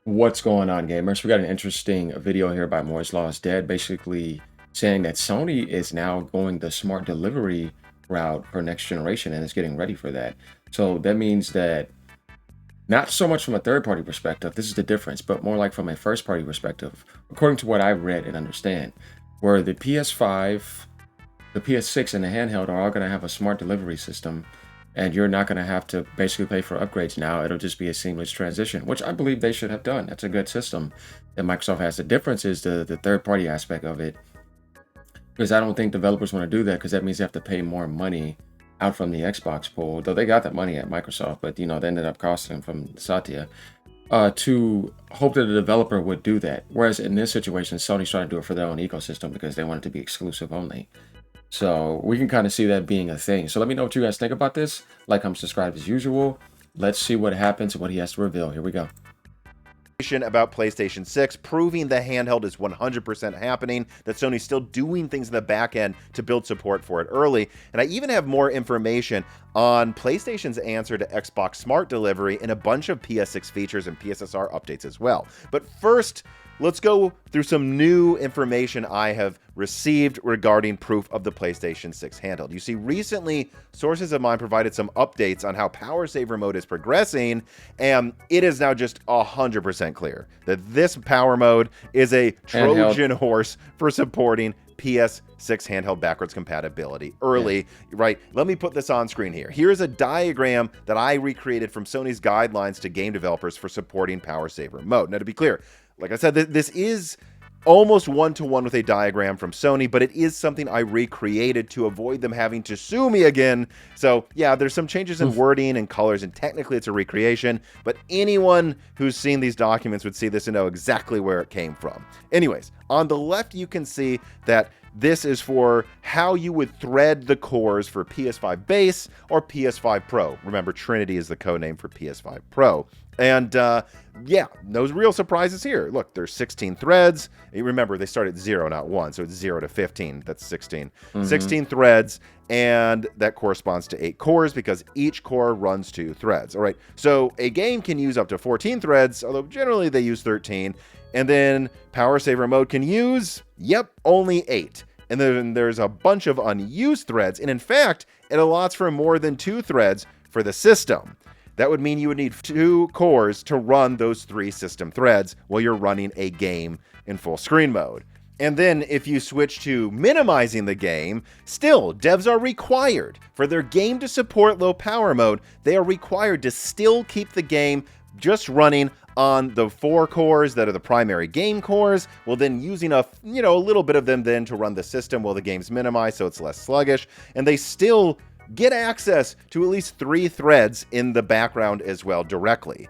What's going on, gamers? We got an interesting video here by Moore's Law is Dead, basically saying that Sony is now going the smart delivery route for next generation and is getting ready for that. So that means that not so much from a third party perspective, this is the difference, but more like from a first party perspective, according to what I read and understand, where the PS5, the PS6, and the handheld are all going to have a smart delivery system, and you're not going to have to basically pay for upgrades now. It'll just be a seamless transition, which I believe they should have done. That's a good system that Microsoft has. The difference is the third party aspect of it, because I don't think developers want to do that, because that means they have to pay more money out from the Xbox pool, though they got that money at Microsoft, but they ended up costing them from Satya, to hope that the developer would do that. Whereas in this situation, Sony's trying to do it for their own ecosystem because they want it to be exclusive only. So we can kind of see that being a thing. So let me know what you guys think about this. Like, comment, subscribe as usual. Let's see what happens and what he has to reveal. Here we go. About PlayStation 6, proving the handheld is 100% happening, that Sony's still doing things in the back end to build support for it early. And I even have more information on PlayStation's answer to Xbox Smart Delivery and a bunch of PS6 features and PSSR updates as well. But first, let's go through some new information I have received regarding proof of the PlayStation 6 handheld. You see, recently, sources of mine provided some updates on how power saver mode is progressing, and it is now just 100% clear that this power mode is a Trojan horse for supporting PS6 handheld backwards compatibility early, right? Let me put this on screen here. Here's a diagram that I recreated from Sony's guidelines to game developers for supporting power saver mode. Now, to be clear, like I said, this is almost one-to-one with a diagram from Sony, but it is something I recreated to avoid them having to sue me again. So yeah, there's some changes in wording and colors, and technically it's a recreation, but anyone who's seen these documents would see this and know exactly where it came from. Anyways, on the left, you can see that this is for how you would thread the cores for PS5 base or PS5 Pro. Remember, Trinity is the codename for PS5 Pro. And yeah, no real surprises here. Look, there's 16 threads. You remember, they start at 0, not 1, so it's 0 to 15. That's 16. 16 threads, and that corresponds to 8 cores because each core runs 2 threads. All right, so a game can use up to 14 threads, although generally they use 13. And then power saver mode can use, only 8. And then there's a bunch of unused threads. And in fact, it allots for more than 2 threads for the system. That would mean you would need 2 cores to run those 3 system threads while you're running a game in full screen mode. And then if you switch to minimizing the game, still, devs are required for their game to support low power mode. They are required to still keep the game just running on the 4 cores that are the primary game cores, well then using a little bit of them then to run the system while the game's minimized so it's less sluggish, and they still get access to at least 3 threads in the background as well directly.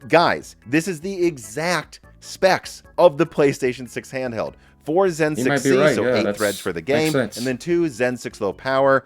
Guys, this is the exact specs of the PlayStation 6 handheld. 4 Zen 6C, right. so 8 threads for the game, and then 2 Zen 6 low power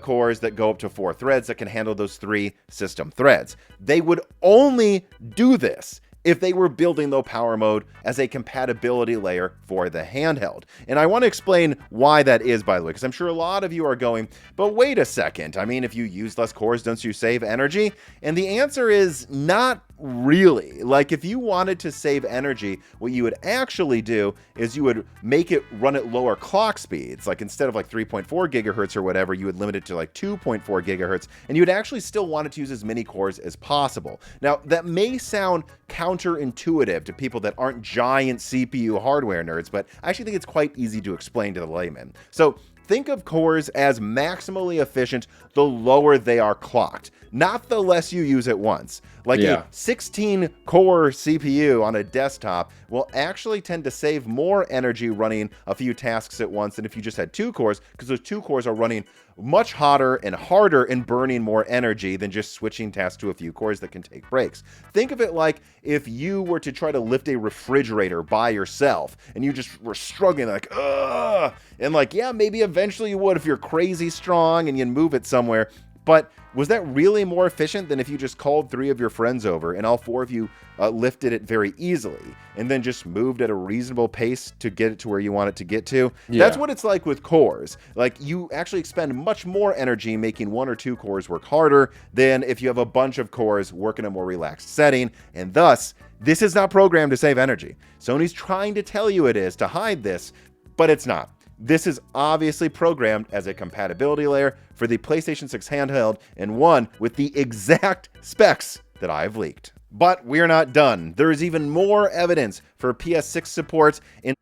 cores that go up to 4 threads that can handle those 3 system threads. They would only do this if they were building low power mode as a compatibility layer for the handheld. And I want to explain why that is, by the way, because I'm sure a lot of you are going, but wait a second, I mean, if you use less cores, don't you save energy? And the answer is not really. Like, if you wanted to save energy, what you would actually do is you would make it run at lower clock speeds. Like, instead of like 3.4 gigahertz or whatever, you would limit it to like 2.4 gigahertz, and you would actually still want it to use as many cores as possible. Now, that may sound counterintuitive to people that aren't giant CPU hardware nerds, but I actually think it's quite easy to explain to the layman. So think of cores as maximally efficient the lower they are clocked, not the less you use at once. Like a 16 core CPU on a desktop will actually tend to save more energy running a few tasks at once than if you just had 2 cores, because those 2 cores are running much hotter and harder and burning more energy than just switching tasks to a few cores that can take breaks. Think of it like if you were to try to lift a refrigerator by yourself and you just were struggling like, ugh, and like, yeah, maybe eventually you would if you're crazy strong and you move it somewhere. But was that really more efficient than if you just called 3 of your friends over and all 4 of you lifted it very easily and then just moved at a reasonable pace to get it to where you want it to get to? That's what it's like with cores. Like, you actually expend much more energy making 1 or 2 cores work harder than if you have a bunch of cores work in a more relaxed setting, and thus This is not programmed to save energy. Sony's trying to tell you it is to hide this, but it's not. This is obviously programmed as a compatibility layer for the PlayStation 6 handheld and one with the exact specs that I've leaked. But we're not done. There is even more evidence for PS6 support in...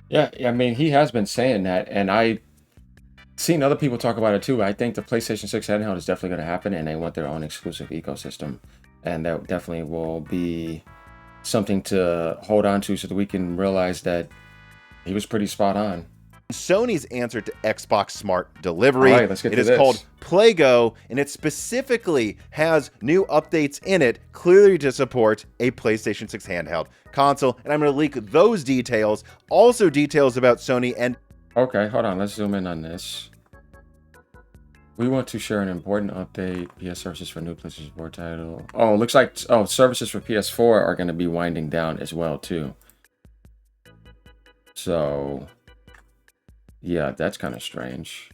Yeah, I mean, he has been saying that, and I've seen other people talk about it too. I think the PlayStation 6 handheld is definitely going to happen, and they want their own exclusive ecosystem. And that definitely will be something to hold on to so that we can realize that he was pretty spot on. Sony's answer to Xbox Smart Delivery. All right, let's get to this. It is called PlayGo, and it specifically has new updates in it, clearly to support a PlayStation 6 handheld console. And I'm going to leak those details, also details about Sony and... Okay, hold on. Let's zoom in on this. We want to share an important update. PS services for new PlayStation 4 title. Oh, looks like services for PS4 are going to be winding down as well too. So, yeah, that's kind of strange.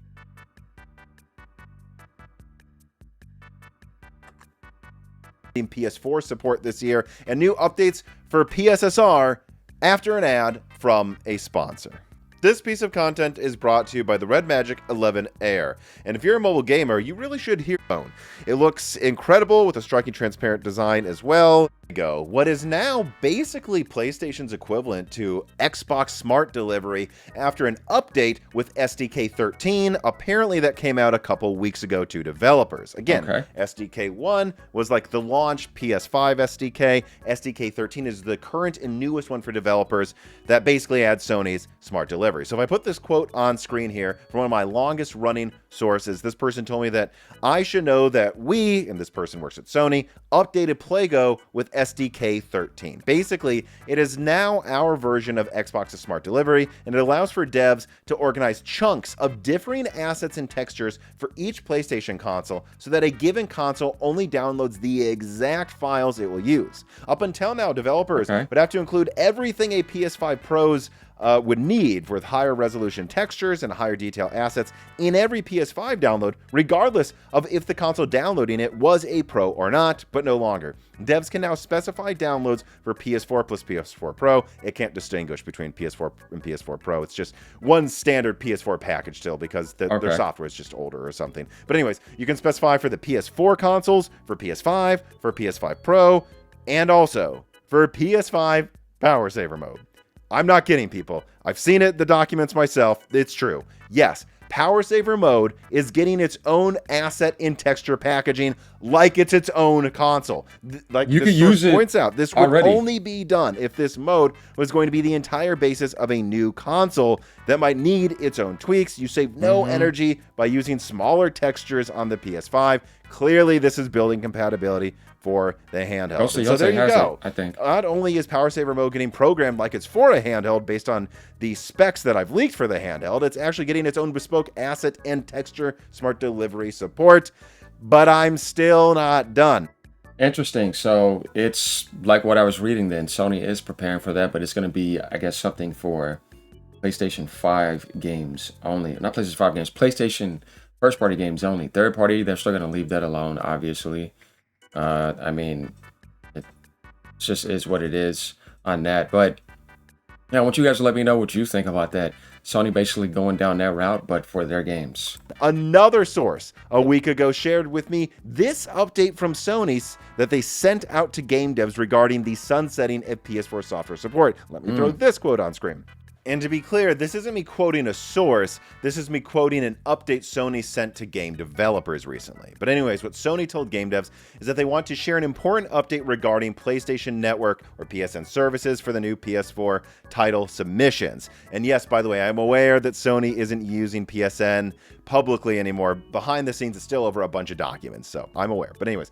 PS4 support this year, and new updates for PSSR after an ad from a sponsor. This piece of content is brought to you by the Red Magic 11 Air, and if you're a mobile gamer, you really should hear it. It looks incredible with a striking transparent design as well. Go. What is now basically PlayStation's equivalent to Xbox Smart Delivery after an update with SDK 13. Apparently that came out a couple weeks ago to developers. Again, SDK 1 was like the launch PS5 SDK. SDK 13 is the current and newest one for developers that basically adds Sony's Smart Delivery. So if I put this quote on screen here from one of my longest running sources, this person told me that I should know that we, and this person works at Sony, updated PlayGo with SDK 13. Basically, it is now our version of Xbox's Smart Delivery, and it allows for devs to organize chunks of differing assets and textures for each PlayStation console so that a given console only downloads the exact files it will use. Up until now, developers would have to include everything a PS5 Pro's would need with higher resolution textures and higher detail assets in every PS5 download, regardless of if the console downloading it was a Pro or not, but no longer. Devs can now specify downloads for PS4 plus PS4 Pro. It can't distinguish between PS4 and PS4 Pro. It's just one standard PS4 package still because their software is just older or something. But anyways, you can specify for the PS4 consoles, for PS5, for PS5 Pro, and also for PS5 Power Saver mode. I'm not kidding, people. I've seen it, the documents myself. It's true. Yes, Power Saver mode is getting its own asset in texture packaging like it's its own console. Like you could use it points out, this would only be done if this mode was going to be the entire basis of a new console that might need its own tweaks. You save no energy by using smaller textures on the PS5. Clearly, this is building compatibility for the handheld. So there you go. I think not only is Power Saver mode getting programmed like it's for a handheld based on the specs that I've leaked for the handheld, it's actually getting its own bespoke asset and texture Smart Delivery support. But I'm still not done. Interesting. So it's like what I was reading then. Sony is preparing for that, but it's going to be, I guess, something for PlayStation 5 games only. Not PlayStation 5 games, PlayStation first-party games only. Third-party, they're still going to leave that alone, obviously. I mean, it just is what it is on that. But yeah, I want you guys to let me know what you think about that. Sony basically going down that route, but for their games. Another source a week ago shared with me this update from Sony that they sent out to game devs regarding the sunsetting of PS4 software support. Let me throw this quote on screen. And to be clear, this isn't me quoting a source, this is me quoting an update Sony sent to game developers recently. But anyways, what Sony told game devs is that they want to share an important update regarding PlayStation Network or PSN services for the new PS4 title submissions. And yes, by the way, I'm aware that Sony isn't using PSN publicly anymore. Behind the scenes, it's still over a bunch of documents, so I'm aware. But anyways,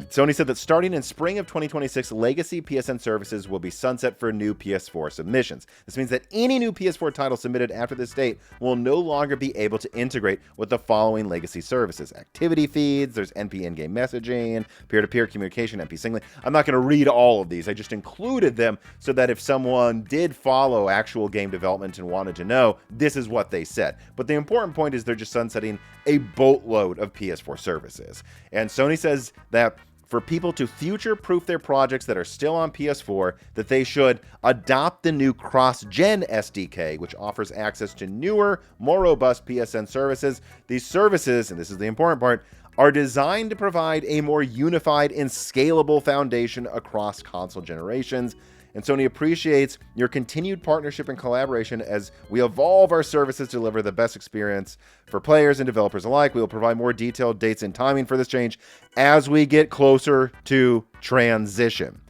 Sony said that starting in spring of 2026, legacy PSN services will be sunset for new PS4 submissions. This means that any new PS4 title submitted after this date will no longer be able to integrate with the following legacy services: activity feeds, there's NP in-game messaging, peer-to-peer communication, NP singling. I'm not going to read all of these. I just included them so that if someone did follow actual game development and wanted to know, this is what they said. But the important point is they're just sunsetting a boatload of PS4 services. And Sony says that for people to future-proof their projects that are still on PS4, that they should adopt the new cross-gen SDK, which offers access to newer, more robust PSN services. These services, and this is the important part, are designed to provide a more unified and scalable foundation across console generations. And Sony appreciates your continued partnership and collaboration as we evolve our services to deliver the best experience for players and developers alike. We will provide more detailed dates and timing for this change as we get closer to transition.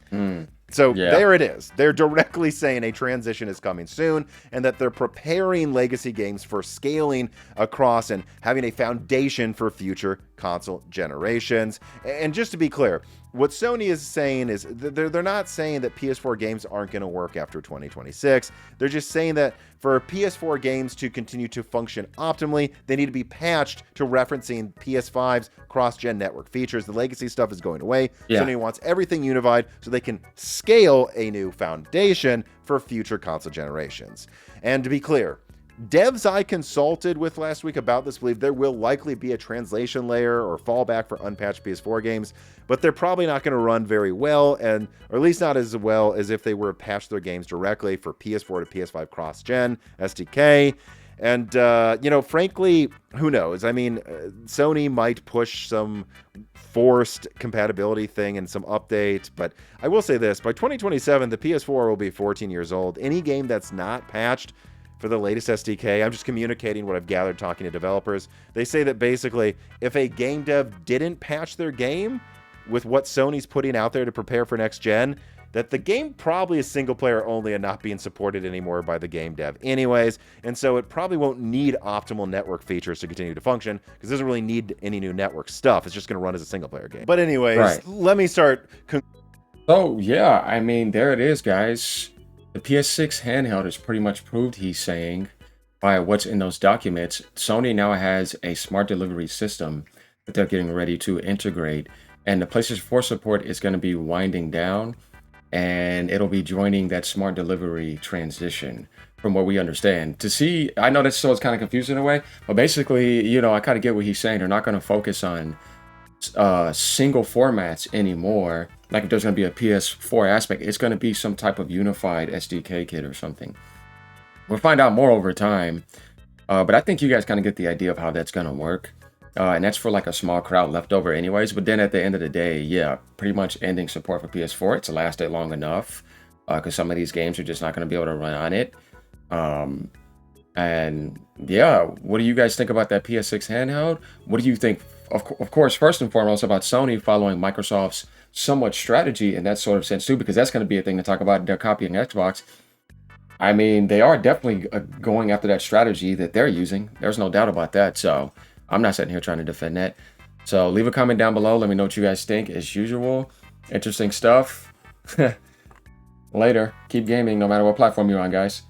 So there it is. They're directly saying a transition is coming soon and that they're preparing legacy games for scaling across and having a foundation for future console generations. And just to be clear, what Sony is saying is they're not saying that PS4 games aren't going to work after 2026. They're just saying that for PS4 games to continue to function optimally, they need to be patched to referencing PS5's cross-gen network features. The legacy stuff is going away. Sony wants everything unified so they can scale a new foundation for future console generations. And to be clear, devs I consulted with last week about this believe there will likely be a translation layer or fallback for unpatched PS4 games, but they're probably not going to run very well, or at least not as well as if they were to patch their games directly for PS4 to PS5 cross-gen SDK. And, frankly, who knows? I mean, Sony might push some forced compatibility thing and some update, but I will say this, by 2027, the PS4 will be 14 years old. Any game that's not patched for the latest SDK, I'm just communicating what I've gathered talking to developers. They say that basically, if a game dev didn't patch their game with what Sony's putting out there to prepare for next gen, that the game probably is single player only and not being supported anymore by the game dev anyways, and so it probably won't need optimal network features to continue to function, because it doesn't really need any new network stuff. It's just going to run as a single player game. But anyways, let me start. So yeah, I mean, there it is, guys. The PS6 handheld is pretty much proved, he's saying, by what's in those documents. Sony now has a smart delivery system that they're getting ready to integrate, and the PlayStation 4 support is going to be winding down, and it'll be joining that smart delivery transition, from what we understand. To see, I know that so it's kind of confusing in a way, but basically, I kind of get what he's saying. They're not going to focus on single formats anymore. Like if there's going to be a PS4 aspect, it's going to be some type of unified SDK kit or something. We'll find out more over time, but I think you guys kind of get the idea of how that's going to work. And that's for like a small crowd left over anyways. But then at the end of the day, yeah, pretty much ending support for PS4. It's lasted long enough because some of these games are just not going to be able to run on it. And yeah, what do you guys think about that PS6 handheld? What do you think, of course, first and foremost, about Sony following Microsoft's somewhat strategy in that sort of sense too, because that's going to be a thing to talk about. They're copying Xbox. I mean, they are definitely going after that strategy that they're using. There's no doubt about that. So I'm not sitting here trying to defend that. So leave a comment down below. Let me know what you guys think. As usual, interesting stuff. Later. Keep gaming no matter what platform you're on, guys.